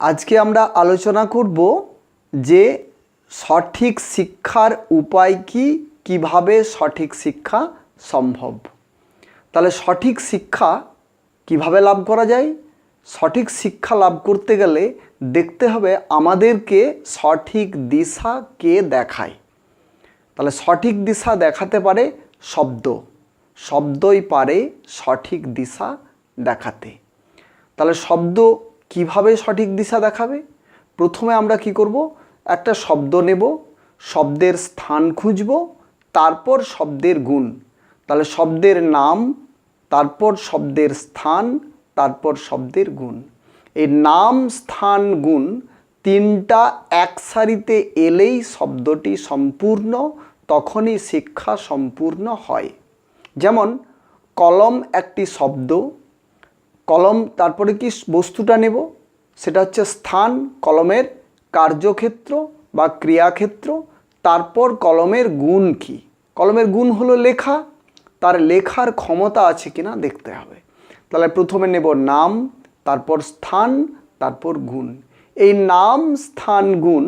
আজকে আমরা আলোচনা করব যে সঠিক শিক্ষার উপায় কি, কিভাবে সঠিক শিক্ষা সম্ভব। তাহলে সঠিক শিক্ষা কিভাবে লাভ করা যায়? সঠিক শিক্ষা লাভ করতে গেলে দেখতে হবে আমাদেরকে সঠিক দিশা কে দেখায়। তাহলে সঠিক দিশা দেখাতে পারে শব্দ, শব্দই পারে সঠিক দিশা দেখাতে। তাহলে শব্দ কিভাবে সঠিক দিশা দেখাবে? প্রথমে আমরা কি করব, একটা শব্দ নেব, শব্দের স্থান খুঁজব, তারপর শব্দের গুণ। তাহলে শব্দের নাম, তারপর শব্দের স্থান, তারপর শব্দের গুণ। এই নাম, স্থান, গুণ তিনটা এক সারিতে এলেই শব্দটি সম্পূর্ণ, তখনই শিক্ষা সম্পূর্ণ হয়। যেমন কলম একটি শব্দ, কলম তারপরে কি বস্তুটা নেব, সেটা হচ্ছে স্থান, কলমের কার্যক্ষেত্র বা ক্রিয়াক্ষেত্র, তারপর কলমের গুণ কি? কলমের গুণ হলো লেখা, তার লেখার ক্ষমতা আছে কিনা দেখতে হবে। তাহলে প্রথমে নেব নাম, তারপর স্থান, তারপর গুণ। এই নাম, স্থান, গুণ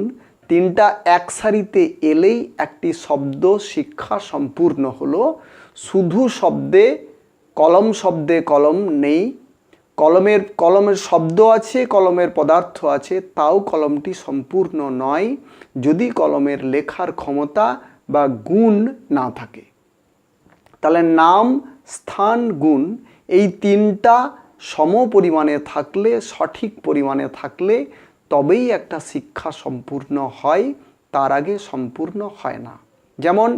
তিনটা এক সারিতে এলেই একটি শব্দ শিক্ষা সম্পূর্ণ হলো। শুধু শব্দে কলম নেই, কলমের শব্দ আছে, কলমের পদার্থ আছে, তাও কলমটি সম্পূর্ণ নয় যদি কলমের লেখার ক্ষমতা বা গুণ না থাকে। তাহলে নাম, স্থান, গুণ এই তিনটা সম পরিমাণে থাকলে, সঠিক পরিমাণে থাকলে তবেই একটা শিক্ষা সম্পূর্ণ হয়, তার আগে সম্পূর্ণ হয় না। যেমন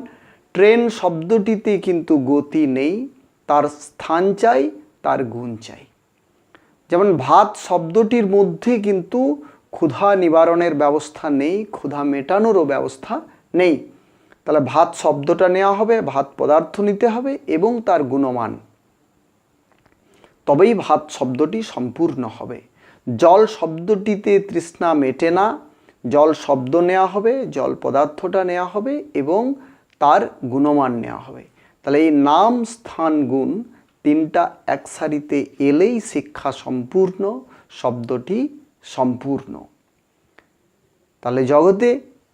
ট্রেন শব্দটিতে কিন্তু গতি নেই, তার স্থান চাই, তার গুণ চাই। যেমন ভাত শব্দটির মধ্যে কিন্তু ক্ষুধা নিবারণের ব্যবস্থা নেই, ক্ষুধা মেটানোরও ব্যবস্থা নেই। তাহলে ভাত শব্দটা নেওয়া হবে, ভাত পদার্থ নিতে হবে এবং তার গুণমান, তবেই ভাত শব্দটি সম্পূর্ণ হবে। জল শব্দটিতে তৃষ্ণা মেটে না, জল শব্দ নেওয়া হবে, জল পদার্থটা নেওয়া হবে এবং তার গুণমান নেওয়া হবে। তাহলে এই নাম, স্থান, গুণ তিনটা এক সারিতে এলেই শিক্ষা সম্পূর্ণ, শব্দটি সম্পূর্ণ। তাহলে জগতে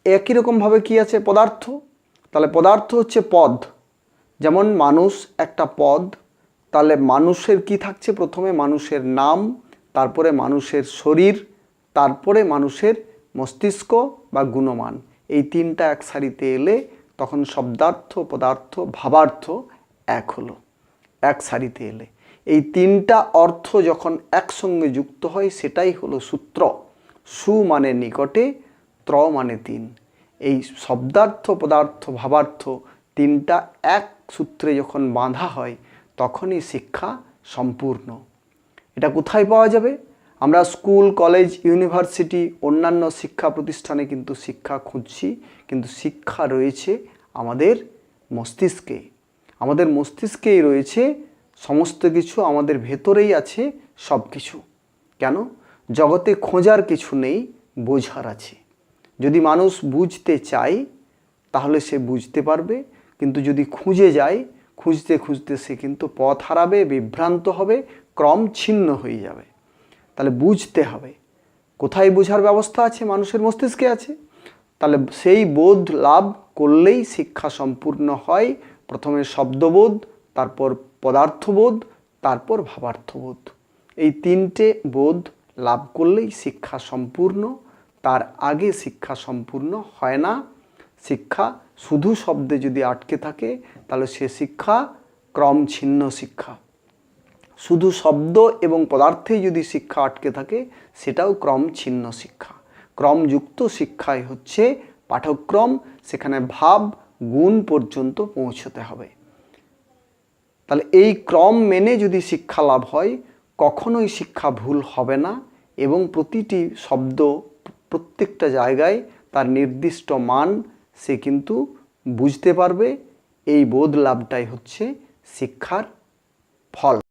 একই রকমভাবে কি আছে? পদার্থ। তাহলে পদার্থ হচ্ছে পদ। যেমন মানুষ একটা পদ, তাহলে মানুষের কি থাকছে? প্রথমে মানুষের নাম, তারপরে মানুষের শরীর, তারপরে মানুষের মস্তিষ্ক বা গুণমান। এই তিনটা এক সারিতে এলে তখন শব্দার্থ, পদার্থ, ভাবার্থ এক হলো, এক সারিতে এলে। এই তিনটা অর্থ যখন একসঙ্গে যুক্ত হয় সেটাই হলো সূত্র। সু মানে নিকটে, ত্র মানে তিন। এই শব্দার্থ, পদার্থ, ভাবার্থ তিনটা এক সূত্রে যখন বাঁধা হয় তখনই শিক্ষা সম্পূর্ণ। এটা কোথায় পাওয়া যাবে? আমরা স্কুল, কলেজ, ইউনিভার্সিটি, অন্যান্য শিক্ষা প্রতিষ্ঠানে কিন্তু শিক্ষা খুঁজছি, কিন্তু শিক্ষা রয়েছে আমাদের মস্তিষ্কে। আমাদের মস্তিষ্কেই রয়েছে সমস্ত কিছু, আমাদের ভেতরেই আছে সব কিছু। কেন? জগতে খোঁজার কিছু নেই, বোঝার আছে। যদি মানুষ বুঝতে চায় তাহলে সে বুঝতে পারবে, কিন্তু যদি খুঁজে যায়, খুঁজতে খুঁজতে সে কিন্তু পথ হারাবে, বিভ্রান্ত হবে, ক্রম ছিন্ন হয়ে যাবে। তাহলে বুঝতে হবে। কোথায় বোঝার ব্যবস্থা আছে? মানুষের মস্তিষ্কে আছে। তাহলে সেই বোধ লাভ করলেই শিক্ষা সম্পূর্ণ হয়। প্রথমে শব্দবোধ, তারপর পদার্থবোধ, তারপর ভাবার্থবোধ। এই তিনটে বোধ লাভ করলেই শিক্ষা সম্পূর্ণ, তার আগে শিক্ষা সম্পূর্ণ হয় না। শিক্ষা শুধু শব্দে যদি আটকে থাকে তাহলে সে শিক্ষা ক্রম ছিন্ন শিক্ষা। শুধু শব্দ এবং পদার্থেই যদি শিক্ষা আটকে থাকে সেটাও ক্রম ছিন্ন শিক্ষা। ক্রমযুক্ত শিক্ষাই হচ্ছে পাঠ্যক্রম, সেখানে ভাব, গুণ পর্যন্ত পৌঁছতে হবে। তাহলে এই ক্রম মেনে যদি শিক্ষা লাভ হয় কখনোই শিক্ষা ভুল হবে না এবং প্রতিটি শব্দ প্রত্যেকটা জায়গায় তার নির্দিষ্ট মান সে কিন্তু বুঝতে পারবে। এই বোধ লাভটাই হচ্ছে শিক্ষার ফল।